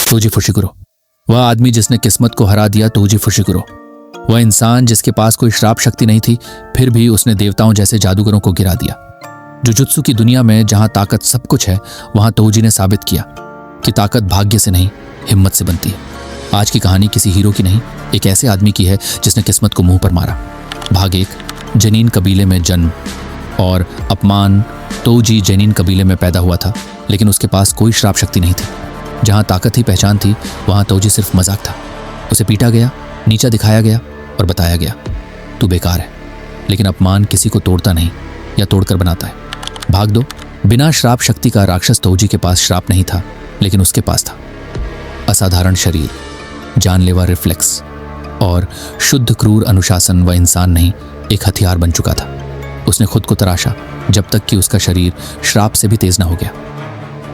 Toji फुशिकुरो, वह आदमी जिसने किस्मत को हरा दिया। तोजी फुशिकुरो, वह इंसान जिसके पास कोई श्राप शक्ति नहीं थी, फिर भी उसने देवताओं जैसे जादूगरों को गिरा दिया। जुजुत्सु की दुनिया में जहां ताकत सब कुछ है, वहां तोजी ने साबित किया कि ताकत भाग्य से नहीं, हिम्मत से बनती है। आज की कहानी किसी हीरो की नहीं, एक ऐसे आदमी की है जिसने किस्मत को मुंह पर मारा। भाग 1, जनीन कबीले में जन्म और अपमान। तोजी जनीन कबीले में पैदा हुआ था, लेकिन उसके पास कोई श्राप शक्ति नहीं थी। जहां ताकत ही पहचान थी, वहां तोजी सिर्फ मजाक था। उसे पीटा गया, नीचा दिखाया गया और बताया गया, तू बेकार है। लेकिन अपमान किसी को तोड़ता नहीं, या तोड़कर बनाता है। भाग 2, बिना श्राप शक्ति का राक्षस। तोजी के पास श्राप नहीं था, लेकिन उसके पास था असाधारण शरीर, जानलेवा रिफ्लेक्स और शुद्ध क्रूर अनुशासन। वह इंसान नहीं, एक हथियार बन चुका था। उसने खुद को तराशा जब तक कि उसका शरीर श्राप से भी तेज न हो गया।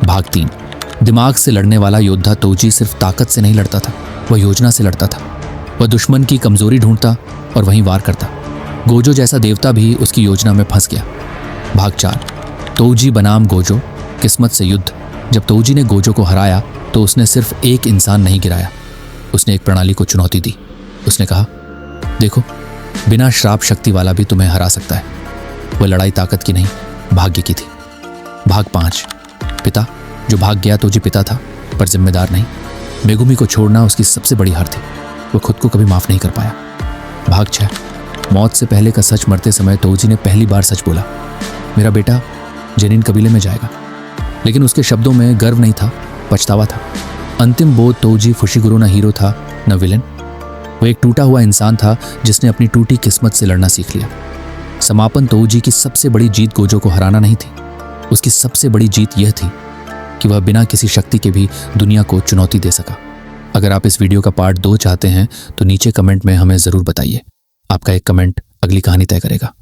भाग 3, दिमाग से लड़ने वाला योद्धा। तोजी सिर्फ ताकत से नहीं लड़ता था, वह योजना से लड़ता था। वह दुश्मन की कमजोरी ढूंढता और वहीं वार करता। गोजो जैसा देवता भी उसकी योजना में फंस गया। भाग 4, तोजी बनाम गोजो, किस्मत से युद्ध। जब तोजी ने गोजो को हराया तो उसने सिर्फ एक इंसान नहीं गिराया, उसने एक प्रणाली को चुनौती दी। उसने कहा, देखो, बिना श्राप शक्ति वाला भी तुम्हें हरा सकता है। वह लड़ाई ताकत की नहीं, भाग्य की थी। भाग 5, पिता। जो भाग गया तोजी पिता था, पर जिम्मेदार नहीं। मेगुमी को छोड़ना उसकी सबसे बड़ी हार थी। वह खुद को कभी माफ नहीं कर पाया। भाग 6, मौत से पहले का सच। मरते समय तोजी ने पहली बार सच बोला, मेरा बेटा जनीन कबीले में जाएगा। लेकिन उसके शब्दों में गर्व नहीं था, पछतावा था। अंतिम बोध, तोजी फुशिकुरो न हीरो था न विलेन। वह एक टूटा हुआ इंसान था जिसने अपनी टूटी किस्मत से लड़ना सीख लिया। समापन, तोजी की सबसे बड़ी जीत गोजो को हराना नहीं थी। उसकी सबसे बड़ी जीत यह थी कि वह बिना किसी शक्ति के भी दुनिया को चुनौती दे सका। अगर आप इस वीडियो का पार्ट 2 चाहते हैं तो नीचे कमेंट में हमें ज़रूर बताइए। आपका एक कमेंट अगली कहानी तय करेगा।